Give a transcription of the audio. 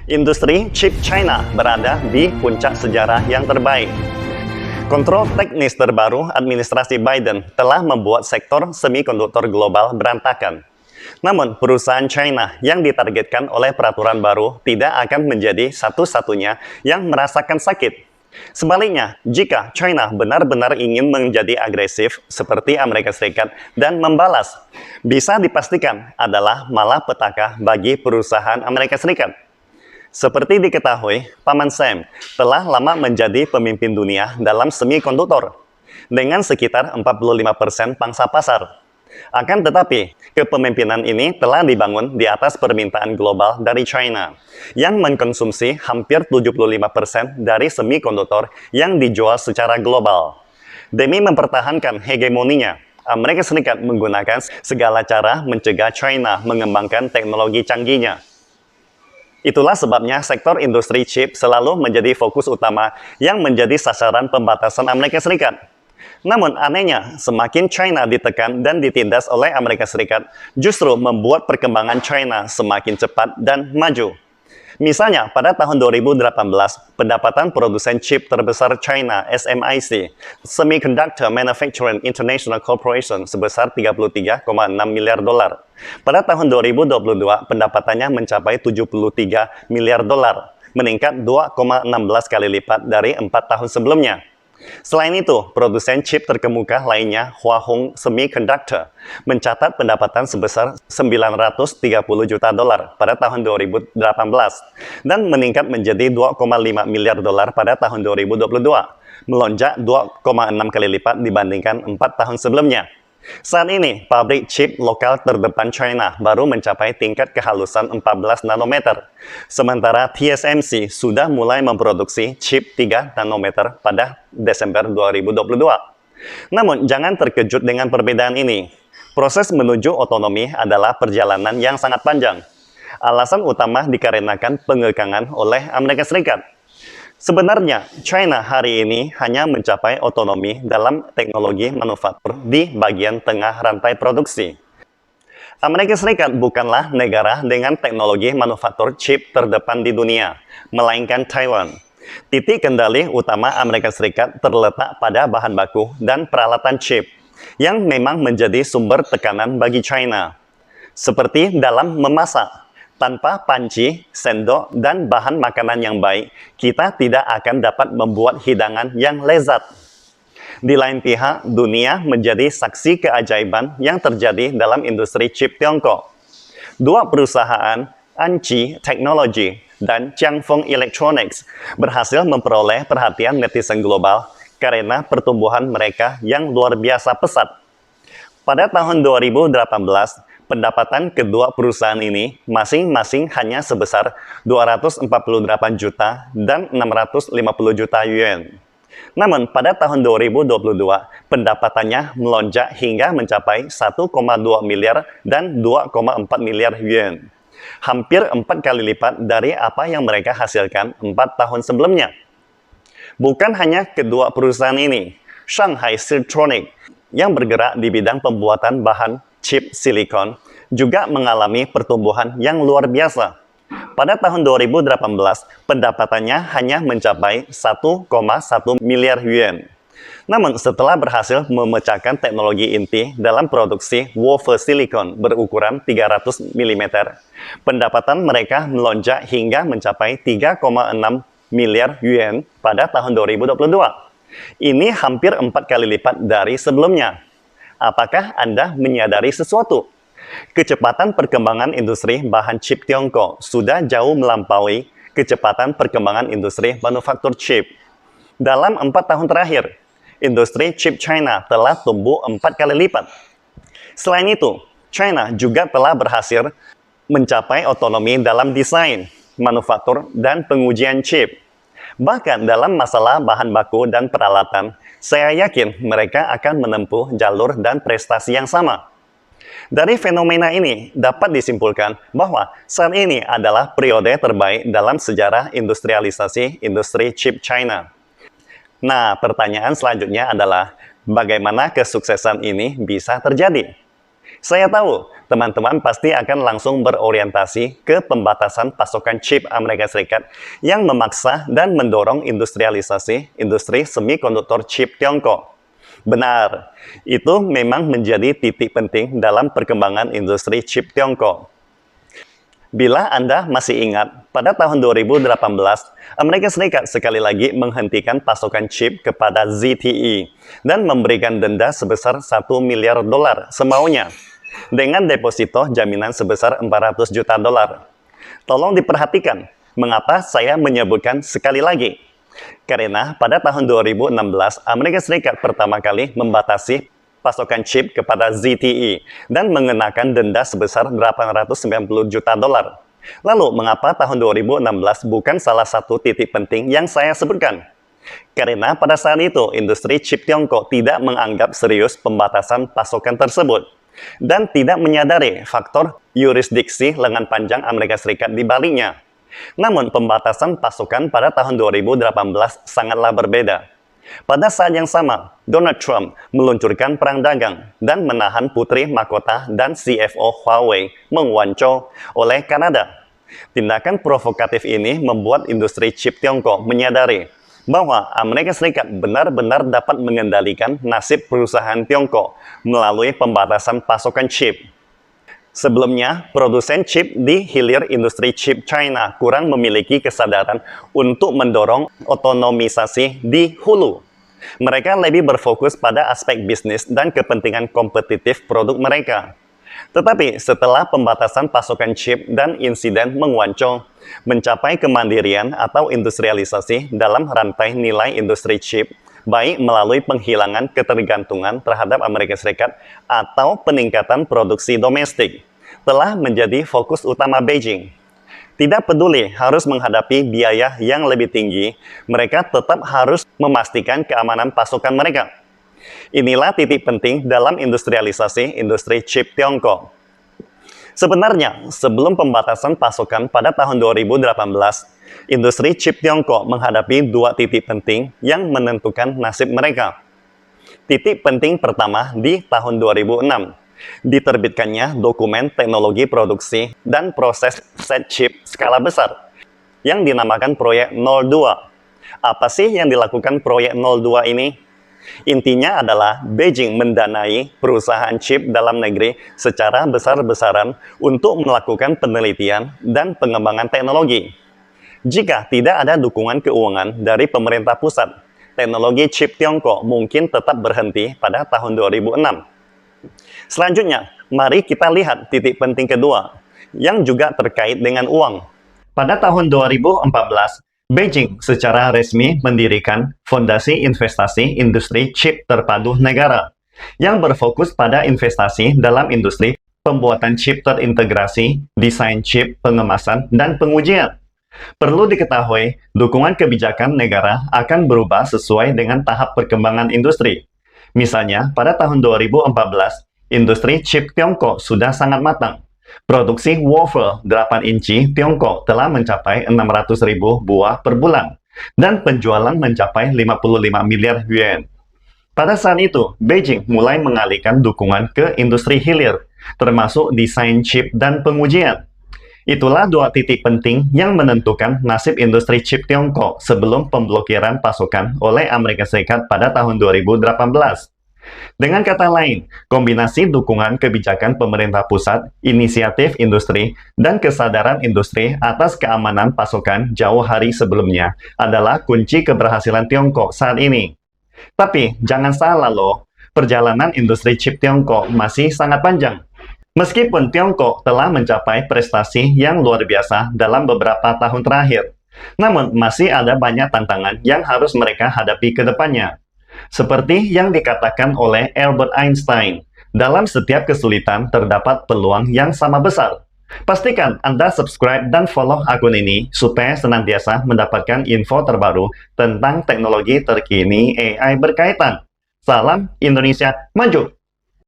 Industri chip China berada di puncak sejarah yang terbaik. Kontrol teknis terbaru administrasi Biden telah membuat sektor semikonduktor global berantakan. Namun, perusahaan China yang ditargetkan oleh peraturan baru tidak akan menjadi satu-satunya yang merasakan sakit. Sebaliknya, jika China benar-benar ingin menjadi agresif seperti Amerika Serikat dan membalas, bisa dipastikan adalah malapetaka bagi perusahaan Amerika Serikat. Seperti diketahui, Paman Sam telah lama menjadi pemimpin dunia dalam semikonduktor, dengan sekitar 45% pangsa pasar. Akan tetapi, kepemimpinan ini telah dibangun di atas permintaan global dari China, yang mengkonsumsi hampir 75% dari semikonduktor yang dijual secara global. Demi mempertahankan hegemoninya, Amerika Serikat menggunakan segala cara mencegah China mengembangkan teknologi canggihnya. Itulah sebabnya sektor industri chip selalu menjadi fokus utama yang menjadi sasaran pembatasan Amerika Serikat. Namun anehnya, semakin China ditekan dan ditindas oleh Amerika Serikat, justru membuat perkembangan China semakin cepat dan maju. Misalnya, pada tahun 2018, pendapatan produsen chip terbesar China, SMIC, Semiconductor Manufacturing International Corporation, sebesar 33,6 miliar dolar. Pada tahun 2022, pendapatannya mencapai 73 miliar dolar, meningkat 2,16 kali lipat dari 4 tahun sebelumnya. Selain itu, produsen chip terkemuka lainnya, Hua Hong Semiconductor, mencatat pendapatan sebesar 930 juta dolar pada tahun 2018 dan meningkat menjadi 2,5 miliar dolar pada tahun 2022, melonjak 2,6 kali lipat dibandingkan 4 tahun sebelumnya. Saat ini, pabrik chip lokal terdepan China baru mencapai tingkat kehalusan 14 nanometer, sementara TSMC sudah mulai memproduksi chip 3 nanometer pada Desember 2022. Namun, jangan terkejut dengan perbedaan ini. Proses menuju otonomi adalah perjalanan yang sangat panjang. Alasan utama dikarenakan pengekangan oleh Amerika Serikat. Sebenarnya, China hari ini hanya mencapai otonomi dalam teknologi manufaktur di bagian tengah rantai produksi. Amerika Serikat bukanlah negara dengan teknologi manufaktur chip terdepan di dunia, melainkan Taiwan. Titik kendali utama Amerika Serikat terletak pada bahan baku dan peralatan chip, yang memang menjadi sumber tekanan bagi China. Seperti dalam memasak. Tanpa panci, sendok, dan bahan makanan yang baik, kita tidak akan dapat membuat hidangan yang lezat. Di lain pihak, dunia menjadi saksi keajaiban yang terjadi dalam industri chip Tiongkok. Dua perusahaan, Anci Technology dan Jiangfeng Electronics, berhasil memperoleh perhatian netizen global karena pertumbuhan mereka yang luar biasa pesat. Pada tahun 2018, pendapatan kedua perusahaan ini masing-masing hanya sebesar 248 juta dan 650 juta yuan. Namun pada tahun 2022, pendapatannya melonjak hingga mencapai 1,2 miliar dan 2,4 miliar yuan. Hampir 4 kali lipat dari apa yang mereka hasilkan 4 tahun sebelumnya. Bukan hanya kedua perusahaan ini, Shanghai Siltronic yang bergerak di bidang pembuatan bahan chip silikon juga mengalami pertumbuhan yang luar biasa. Pada tahun 2018, pendapatannya hanya mencapai 1,1 miliar yuan. Namun setelah berhasil memecahkan teknologi inti dalam produksi wafer silikon berukuran 300 mm, pendapatan mereka melonjak hingga mencapai 3,6 miliar yuan pada tahun 2022. Ini hampir 4 kali lipat dari sebelumnya. Apakah Anda menyadari sesuatu? Kecepatan perkembangan industri bahan chip Tiongkok sudah jauh melampaui kecepatan perkembangan industri manufaktur chip. Dalam 4 tahun terakhir, industri chip China telah tumbuh 4 kali lipat. Selain itu, China juga telah berhasil mencapai otonomi dalam desain, manufaktur, dan pengujian chip. Bahkan dalam masalah bahan baku dan peralatan, saya yakin mereka akan menempuh jalur dan prestasi yang sama. Dari fenomena ini dapat disimpulkan bahwa saat ini adalah periode terbaik dalam sejarah industrialisasi industri chip China. Nah, pertanyaan selanjutnya adalah bagaimana kesuksesan ini bisa terjadi? Saya tahu, teman-teman pasti akan langsung berorientasi ke pembatasan pasokan chip Amerika Serikat yang memaksa dan mendorong industrialisasi industri semikonduktor chip Tiongkok. Benar, itu memang menjadi titik penting dalam perkembangan industri chip Tiongkok. Bila Anda masih ingat, pada tahun 2018, Amerika Serikat sekali lagi menghentikan pasokan chip kepada ZTE dan memberikan denda sebesar 1 miliar dolar semaunya, dengan deposito jaminan sebesar 400 juta dolar. Tolong diperhatikan, mengapa saya menyebutkan sekali lagi? Karena pada tahun 2016, Amerika Serikat pertama kali membatasi pasokan chip kepada ZTE dan mengenakan denda sebesar 890 juta dolar. Lalu, mengapa tahun 2016 bukan salah satu titik penting yang saya sebutkan? Karena pada saat itu, industri chip Tiongkok tidak menganggap serius pembatasan pasokan tersebut dan tidak menyadari faktor yurisdiksi lengan panjang Amerika Serikat di baliknya. Namun, pembatasan pasokan pada tahun 2018 sangatlah berbeda. Pada saat yang sama, Donald Trump meluncurkan perang dagang dan menahan putri mahkota dan CFO Huawei Meng Wanzhou oleh Kanada. Tindakan provokatif ini membuat industri chip Tiongkok menyadari bahwa Amerika Serikat benar-benar dapat mengendalikan nasib perusahaan Tiongkok melalui pembatasan pasokan chip. Sebelumnya, produsen chip di hilir industri chip China kurang memiliki kesadaran untuk mendorong otonomisasi di hulu. Mereka lebih berfokus pada aspek bisnis dan kepentingan kompetitif produk mereka. Tetapi setelah pembatasan pasokan chip dan insiden Meng Wanzhou mencapai kemandirian atau industrialisasi dalam rantai nilai industri chip, baik melalui penghilangan ketergantungan terhadap Amerika Serikat atau peningkatan produksi domestik, telah menjadi fokus utama Beijing. Tidak peduli harus menghadapi biaya yang lebih tinggi, mereka tetap harus memastikan keamanan pasokan mereka. Inilah titik penting dalam industrialisasi industri chip Tiongkok. Sebenarnya, sebelum pembatasan pasokan pada tahun 2018, industri chip Tiongkok menghadapi dua titik penting yang menentukan nasib mereka. Titik penting pertama di tahun 2006, diterbitkannya dokumen teknologi produksi dan proses set chip skala besar yang dinamakan Proyek 02. Apa sih yang dilakukan Proyek 02 ini? Intinya adalah Beijing mendanai perusahaan chip dalam negeri secara besar-besaran untuk melakukan penelitian dan pengembangan teknologi. Jika tidak ada dukungan keuangan dari pemerintah pusat, teknologi chip Tiongkok mungkin tetap berhenti pada tahun 2006. Selanjutnya, mari kita lihat titik penting kedua, yang juga terkait dengan uang. Pada tahun 2014, Beijing secara resmi mendirikan Fondasi Investasi Industri Chip Terpadu Negara, yang berfokus pada investasi dalam industri pembuatan chip terintegrasi, desain chip, pengemasan, dan pengujian. Perlu diketahui, dukungan kebijakan negara akan berubah sesuai dengan tahap perkembangan industri. Misalnya, pada tahun 2014, industri chip Tiongkok sudah sangat matang. Produksi wafer 8 inci Tiongkok telah mencapai 600.000 buah per bulan, dan penjualan mencapai 55 miliar yuan. Pada saat itu, Beijing mulai mengalihkan dukungan ke industri hilir, termasuk desain chip dan pengujian. Itulah dua titik penting yang menentukan nasib industri chip Tiongkok sebelum pemblokiran pasokan oleh Amerika Serikat pada tahun 2018. Dengan kata lain, kombinasi dukungan kebijakan pemerintah pusat, inisiatif industri, dan kesadaran industri atas keamanan pasokan jauh hari sebelumnya adalah kunci keberhasilan Tiongkok saat ini. Tapi, jangan salah loh, perjalanan industri chip Tiongkok masih sangat panjang. Meskipun Tiongkok telah mencapai prestasi yang luar biasa dalam beberapa tahun terakhir, namun masih ada banyak tantangan yang harus mereka hadapi ke depannya. Seperti yang dikatakan oleh Albert Einstein, dalam setiap kesulitan terdapat peluang yang sama besar. Pastikan Anda subscribe dan follow akun ini supaya senantiasa mendapatkan info terbaru tentang teknologi terkini AI berkaitan. Salam Indonesia Maju!